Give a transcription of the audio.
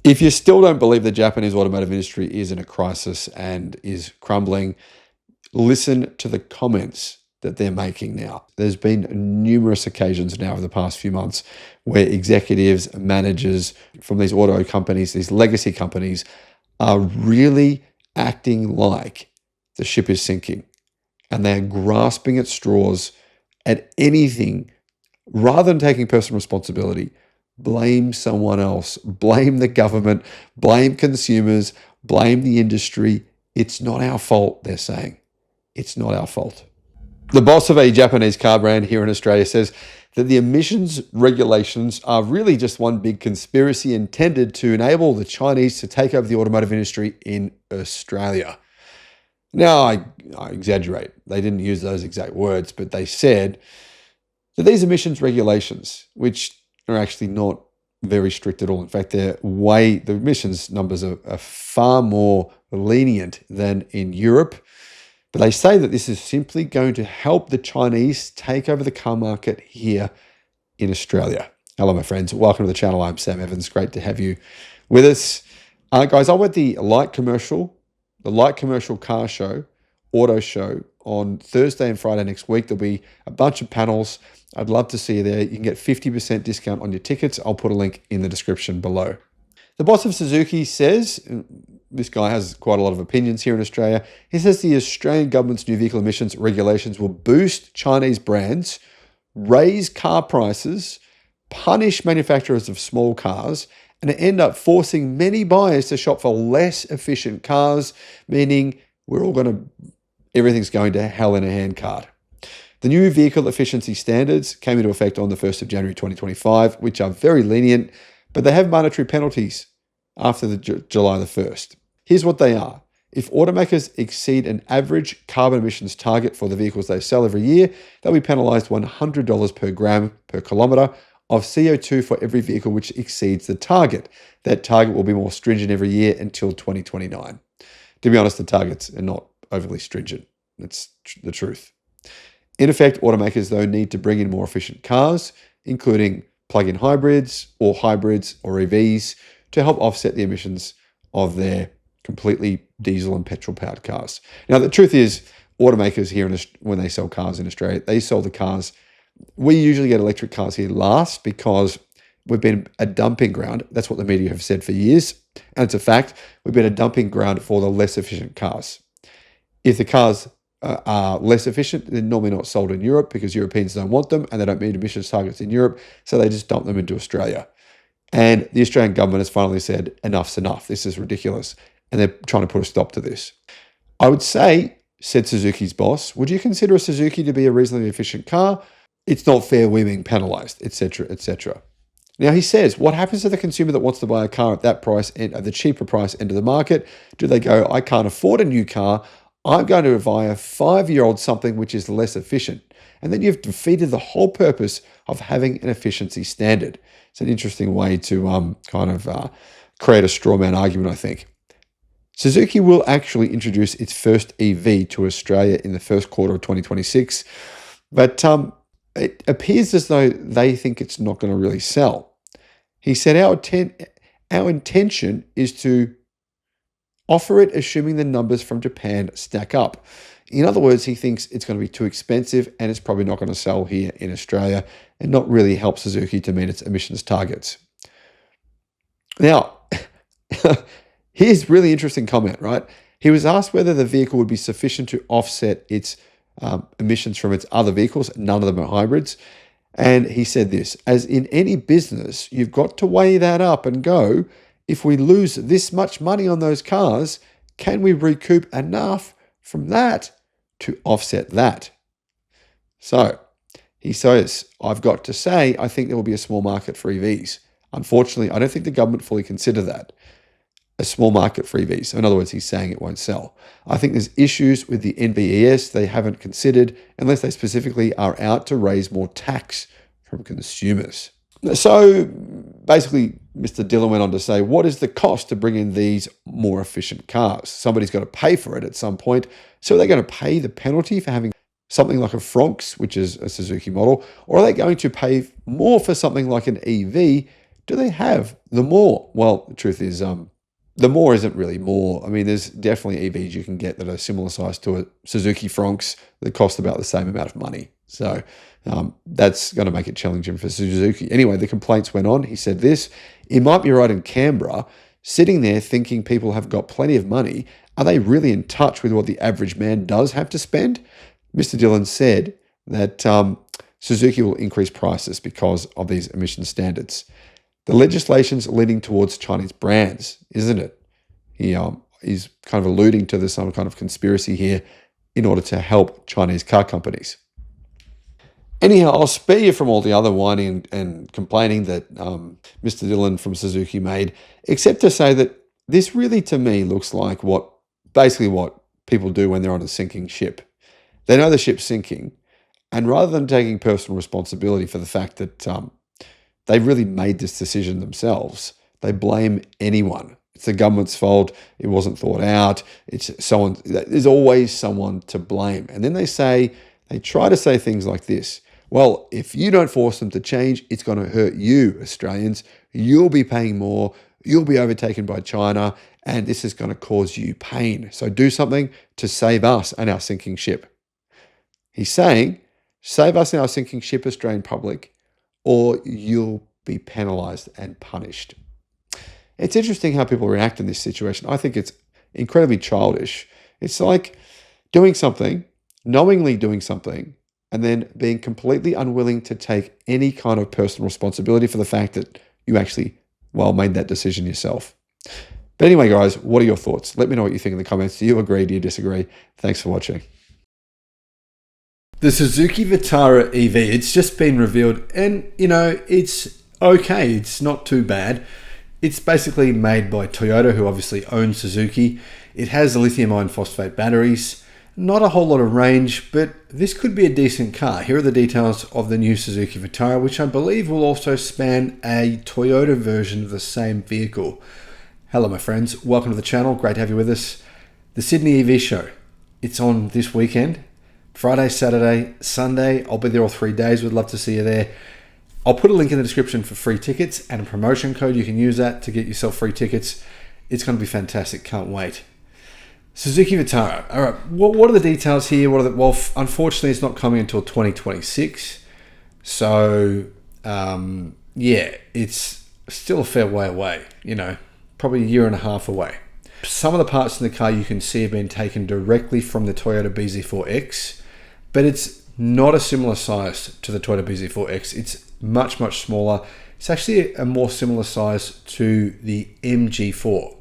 If you still don't believe the Japanese automotive industry is in a crisis and is crumbling, listen to the comments that they're making now. There's been numerous occasions now over the past few months where executives, managers from these auto companies, these legacy companies, are really acting like the ship is sinking, and they're grasping at straws at anything rather than taking personal responsibility. Blame someone else, blame the government, blame consumers, blame the industry. It's not our fault, they're saying. It's not our fault. The boss of a Japanese car brand here in Australia says that the emissions regulations are really just one big conspiracy intended to enable the Chinese to take over the automotive industry in Australia. Now, I exaggerate. They didn't use those exact words, but they said that these emissions regulations, which are actually not very strict at all. In fact, the emissions numbers are far more lenient than in Europe. But they say that this is simply going to help the Chinese take over the car market here in Australia. Hello, my friends. Welcome to the channel. I'm Sam Evans. Great to have you with us. Guys, I'm at the light commercial car show, auto show on Thursday and Friday next week. There'll be a bunch of panels. I'd love to see you there. You can get 50% discount on your tickets. I'll put a link in the description below. The boss of Suzuki says, this guy has quite a lot of opinions here in Australia. He says the Australian government's new vehicle emissions regulations will boost Chinese brands, raise car prices, punish manufacturers of small cars, and end up forcing many buyers to shop for less efficient cars, meaning everything's going to hell in a handcart. The new vehicle efficiency standards came into effect on the 1st of January 2025, which are very lenient, but they have monetary penalties after July the 1st. Here's what they are. If automakers exceed an average carbon emissions target for the vehicles they sell every year, they'll be penalised $100 per gram per kilometre of CO2 for every vehicle which exceeds the target. That target will be more stringent every year until 2029. To be honest, the targets are not overly stringent. That's the truth. In effect, automakers, though, need to bring in more efficient cars, including plug-in hybrids or EVs, to help offset the emissions of their completely diesel and petrol-powered cars. Now, the truth is, automakers here, when they sell cars in Australia, they sell the cars. We usually get electric cars here last because we've been a dumping ground. That's what the media have said for years. And it's a fact. We've been a dumping ground for the less efficient cars. If the cars are less efficient, they're normally not sold in Europe because Europeans don't want them and they don't meet emissions targets in Europe. So they just dump them into Australia. And the Australian government has finally said, enough's enough. This is ridiculous. And they're trying to put a stop to this. I would say, said Suzuki's boss, would you consider a Suzuki to be a reasonably efficient car? It's not fair we're being penalised, etc., etc. Now, he says, what happens to the consumer that wants to buy a car at that price and at the cheaper price end of the market? Do they go, I can't afford a new car. I'm going to buy a 5-year-old something which is less efficient. And then you've defeated the whole purpose of having an efficiency standard. It's an interesting way to create a straw man argument, I think. Suzuki will actually introduce its first EV to Australia in the first quarter of 2026, but it appears as though they think it's not going to really sell. He said, our intention is to offer it assuming the numbers from Japan stack up. In other words, he thinks it's going to be too expensive and it's probably not going to sell here in Australia and not really help Suzuki to meet its emissions targets. Now, here's a really interesting comment, right? He was asked whether the vehicle would be sufficient to offset its emissions from its other vehicles. None of them are hybrids. And he said this, as in any business, you've got to weigh that up and go, if we lose this much money on those cars, can we recoup enough from that to offset that? So he says, I've got to say, I think there will be a small market for EVs. Unfortunately, I don't think the government fully consider that. A small market for EVs. So in other words, he's saying it won't sell. I think there's issues with the NBES they haven't considered unless they specifically are out to raise more tax from consumers. So basically, Mr. Dillon went on to say, what is the cost to bring in these more efficient cars? Somebody's got to pay for it at some point. So are they going to pay the penalty for having something like a Fronx, which is a Suzuki model, or are they going to pay more for something like an EV do they have the more? Well, the truth is, the more isn't really more. I mean, there's definitely EVs you can get that are similar size to a Suzuki Fronx that cost about the same amount of money. So that's going to make it challenging for Suzuki. Anyway, the complaints went on. He said this: it might be right in Canberra, sitting there thinking people have got plenty of money. Are they really in touch with what the average man does have to spend? Mr. Dillon said that Suzuki will increase prices because of these emission standards. The legislation's leaning towards Chinese brands, isn't it? He's kind of alluding to there's some kind of conspiracy here in order to help Chinese car companies. Anyhow, I'll spare you from all the other whining and complaining that Mr. Dillon from Suzuki made, except to say that this really, to me, looks like basically what people do when they're on a sinking ship. They know the ship's sinking, and rather than taking personal responsibility for the fact that they really made this decision themselves, they blame anyone. It's the government's fault. It wasn't thought out. It's someone. There's always someone to blame. And then they try to say things like this: well, if you don't force them to change, it's going to hurt you, Australians. You'll be paying more. You'll be overtaken by China, and this is going to cause you pain. So do something to save us and our sinking ship. He's saying, save us and our sinking ship, Australian public, or you'll be penalised and punished. It's interesting how people react in this situation. I think it's incredibly childish. It's like doing something, knowingly doing something, and then being completely unwilling to take any kind of personal responsibility for the fact that you actually, made that decision yourself. But anyway, guys, what are your thoughts? Let me know what you think in the comments. Do you agree? Do you disagree? Thanks for watching. The Suzuki Vitara EV, it's just been revealed, and it's okay. It's not too bad. It's basically made by Toyota, who obviously owns Suzuki. It has lithium iron phosphate batteries. Not a whole lot of range, but this could be a decent car. Here are the details of the new Suzuki Vitara, which I believe will also span a Toyota version of the same vehicle. Hello, my friends. Welcome to the channel. Great to have you with us. The Sydney EV show. It's on this weekend. Friday, Saturday, Sunday. I'll be there all 3 days. We'd love to see you there. I'll put a link in the description for free tickets and a promotion code. You can use that to get yourself free tickets. It's going to be fantastic. Can't wait. Suzuki Vitara. All right. What are the details here? Well, unfortunately, it's not coming until 2026. So, it's still a fair way away. Probably a year and a half away. Some of the parts in the car you can see have been taken directly from the Toyota BZ4X, but it's not a similar size to the Toyota BZ4X. It's much, much smaller. It's actually a more similar size to the MG4.